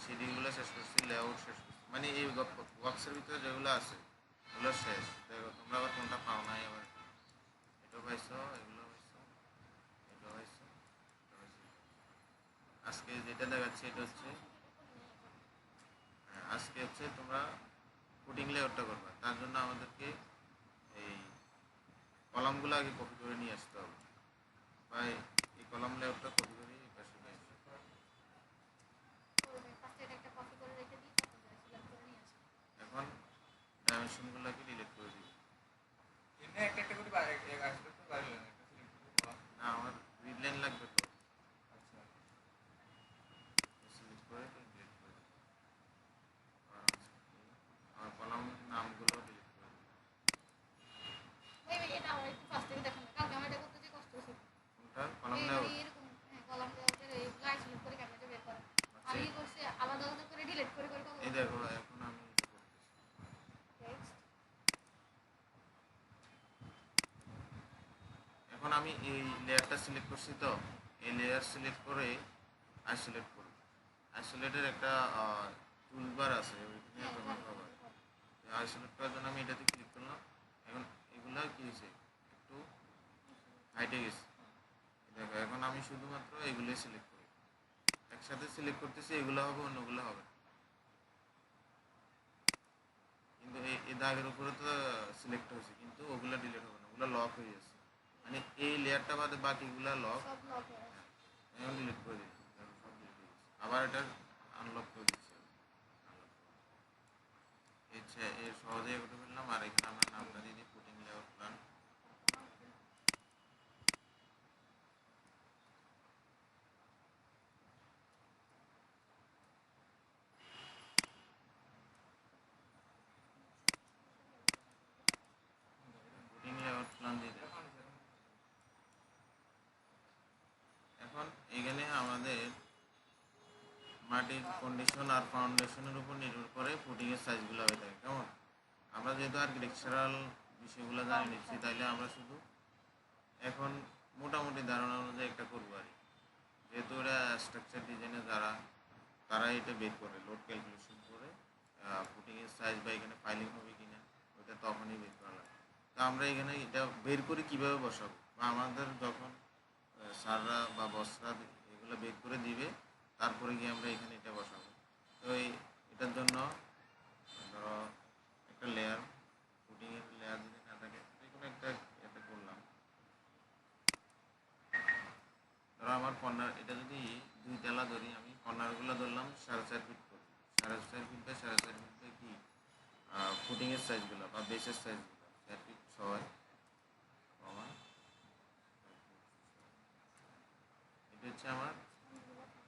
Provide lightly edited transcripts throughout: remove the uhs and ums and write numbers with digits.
শেডিংগুলো শেষ করছি, লেআউট শেষ করছি, মানে এই বক্সের ভিতরে যেগুলো আছে ওগুলো শেষ। দেখো তোমরা আবার কোনটা পাও নাই, আবার এটাও পাইছো, এগুলো পাইছো, এটাও পাইছো, এটা পাইছো। আজকে যেটা দেখাচ্ছি এটা হচ্ছে, আজকে হচ্ছে তোমরা ফুটিং লেআউটটা করবা। তার জন্য আমাদেরকে এই কলামগুলো আগে কপি করে নিয়ে আসতে হবে, বা এই কলাম লেআউটটা কপি করে এই পাশে নিয়ে আসতে হবে। এখন ডাইমেনশনগুলোকে ডিলিট করে দিই। না, আমার রিড লাইন লাগবে তো, সিলেক্ট করে ডিলিট করে দিই। আমার কলাম নামগুলো ডিলিট করে দিই। কোনটা কলাম লেআউট? এই দেখো এখন আমি এটা করতেছি। এখন আমি এই লেয়ারটা সিলেক্ট করছি, তো এই লেয়ার সিলেক্ট করে আইসোলেট করব। আইসোলেটের একটা টুলবার আছে, ওইখানে ব্যবহার হবে। আইসোলেট করার জন্য আমি এটাতে ক্লিক করলাম। এখন এগুলা কি হয়েছে, একটু হাইটে গেছে। দেখো এখন আমি শুধুমাত্র এগুলোই সিলেক্ট করি, একসাথে সিলেক্ট করতেছি, এগুলো হবে অন্যগুলো হবে। কিন্তু এই দাগের উপরে তো সিলেক্ট হয়েছে, কিন্তু ওগুলো ডিলিট হবে না, ওগুলো লক হয়ে যাচ্ছে। মানে এই লেয়ারটা বাদে বাকিগুলা লক। এখন ডিলিট করে দিচ্ছি, সব ডিলিট হয়ে গেছে। আবার এটা আনলক করে দিচ্ছি। এর সহজেই করে ফেললাম। আর এখানে আমরা নামটা দিয়ে দিই footing layout plan. Footing layout plan দিয়ে দিই। এখন এখানে আমাদের মাটির কন্ডিশন আর ফাউন্ডেশনের উপর নির্ভর করে ফুটিংয়ের সাইজগুলো হয়ে থাকে। কেমন, আমরা যেহেতু আর্কিটেকচারাল বিষয়গুলো জানি নিচ্ছি, তাইলে আমরা শুধু এখন মোটামুটি ধারণা অনুযায়ী একটা করবো আর কি। যেহেতু এটা স্ট্রাকচার ডিজাইনে যারা, তারা এটা বের করে লোড ক্যালকুলেশন করে ফুটিংয়ের সাইজ বা এখানে ফাইলিং হবে কিনা ওটা তখনই বের করা লাগে। তো আমরা এখানে এটা বের করে কীভাবে বসাবো, বা আমাদের যখন স্যাররা বা বসরা এগুলো বের করে দিবে, তারপরে গিয়ে আমরা এখানে এটা বসাবো। তো এটার জন্য ধরো একটা লেয়ার, ফুটিংয়ের লেয়ার যদি না থাকে, যে কোনো একটা এটা করলাম। ধরো আমার কর্নার, এটা যদি 2 তলা ধরি, আমি কর্নারগুলো ধরলাম 4.5 ফিট করে। 4.5 ফিট বাই 4.5 ফিট বাই কি ফুটিংয়ের সাইজগুলো বা বেসের সাইজগুলো 4 ফিট 6 কমা। এটা হচ্ছে আমার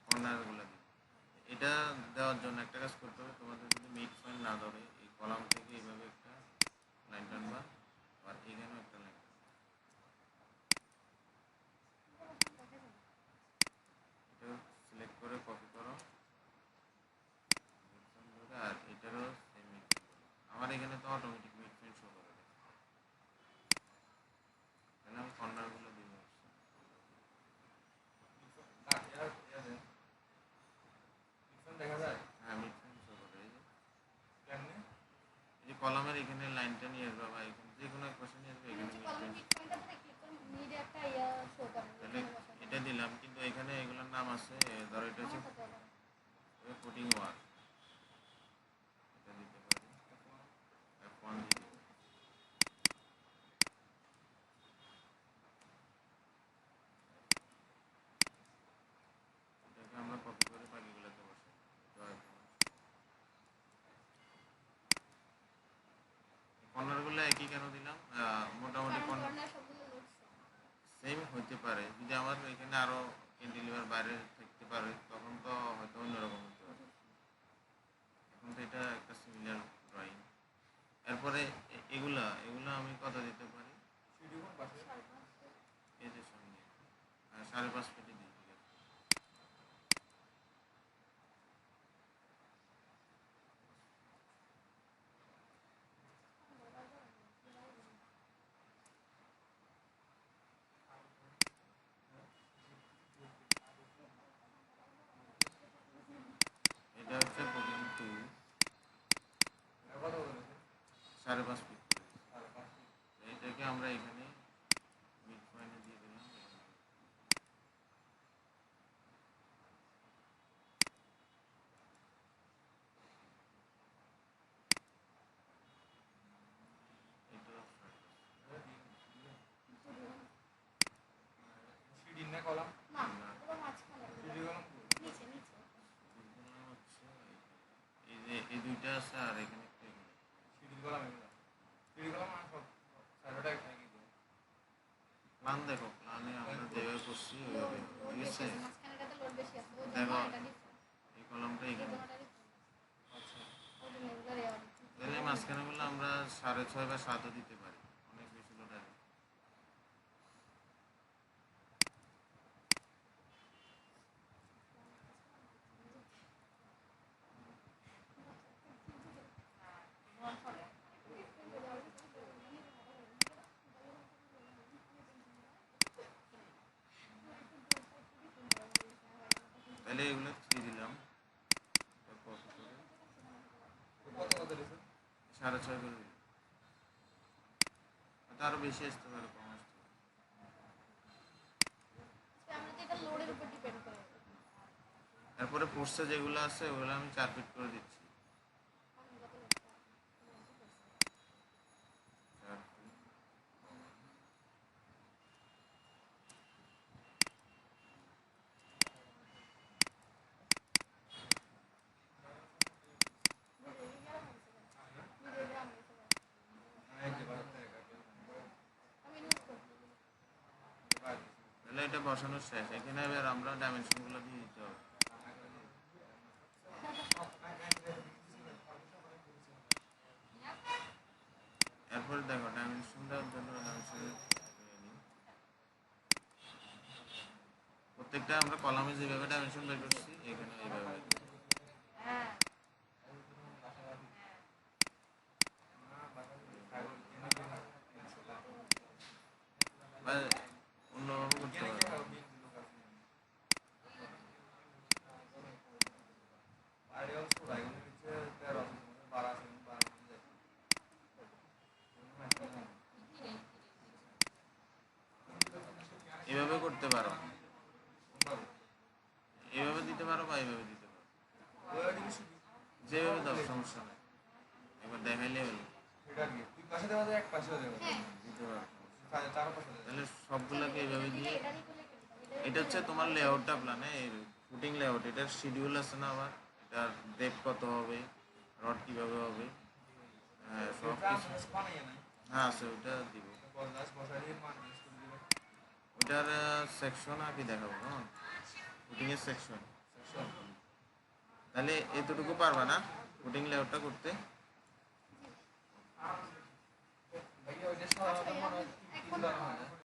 কর্নারগুলো দিই। এটা দেওয়ার জন্য একটা কাজ করতে হবে, তোমাদের যদি মিড পয়েন্ট না ধরে এই কলাম থেকে এইভাবে একটা লাইন টানবা, আর এখানেও একটা লাইন, এটা সিলেক্ট করে কপি করো, আর এটারও সেম মিড। আমার এখানে তো অটোমেটিক মিড পয়েন্ট শো করে, তাহলে আমি কর্নারগুলো দিব। হ্যাঁ, মিড পয়েন্ট শো করে। এই যে কলামের এখানে লাইনটা নিয়ে আসবে, বা এখানে যে কোনো এক পাশে নিয়ে আসবে, এখানে মিড পয়েন্ট। তাহলে এটা দিলাম, কিন্তু এখানে এগুলোর নাম আছে, ধরো এটা হচ্ছে ফুটিং ওয়াল, এটা দিতে পারি F1 দিয়ে দিই। এটাকে আমরা কপি করে বাকিগুলোতে বসাই। কর্নারগুলো একই কেন দিলাম, মোটামুটি সেম হইতে পারে। যদি আমার এখানে আরও ক্যান্টিলিভার বাইরে থাকতে পারে, তখন তো মাঝখানে বললে আমরা 6.5 বা 7ও দিতে পারি, অনেক বেশি লোড আছে। তাহলে এগুলো 3 দিলাম, কপি করে 6.5 করে দিলাম। আরো বেশি আসতে পারে, কম আসতে পারে। এরপরে পোস্টে যেগুলো আছে ওগুলো আমি 4 ফিট করে দিচ্ছি। 4 ফিট। তাহলে এটা বসানো শেষ। এখানে এবার আমরা ডাইমেনশনগুলো দিয়ে দিতে হবে। এরপরে দেখো ডাইমেনশন দেওয়ার জন্য প্রত্যেকটা আমরা কলামে যেভাবে ডাইমেনশন বের করছি এখানে এইভাবে বা অন্যভাবে করতে পারবো। এভাবে করতে পারো, এভাবে দিতে পারো বা এইভাবে দিতে পারো, যেভাবে দাও সমস্যা নেই। এবার দেখাইলে হলো দিতে পারো। তাহলে সবগুলোকে এইভাবে দিয়ে, এটা হচ্ছে তোমার লেআউটটা প্ল্যানে ফুটিং লেআউট, এটার শিডিউল আছে না, আবার এটার ডেপ কত হবে, রড কীভাবে হবে, হ্যাঁ সব কিছু হ্যাঁ আছে, ওইটা দিব। ওইটার সেকশন আর কি দেখাবো, হ্যাঁ ফুটিংয়ের সেকশন। তাহলে এতটুকু পারবা না ফুটিং লেআউটটা করতে?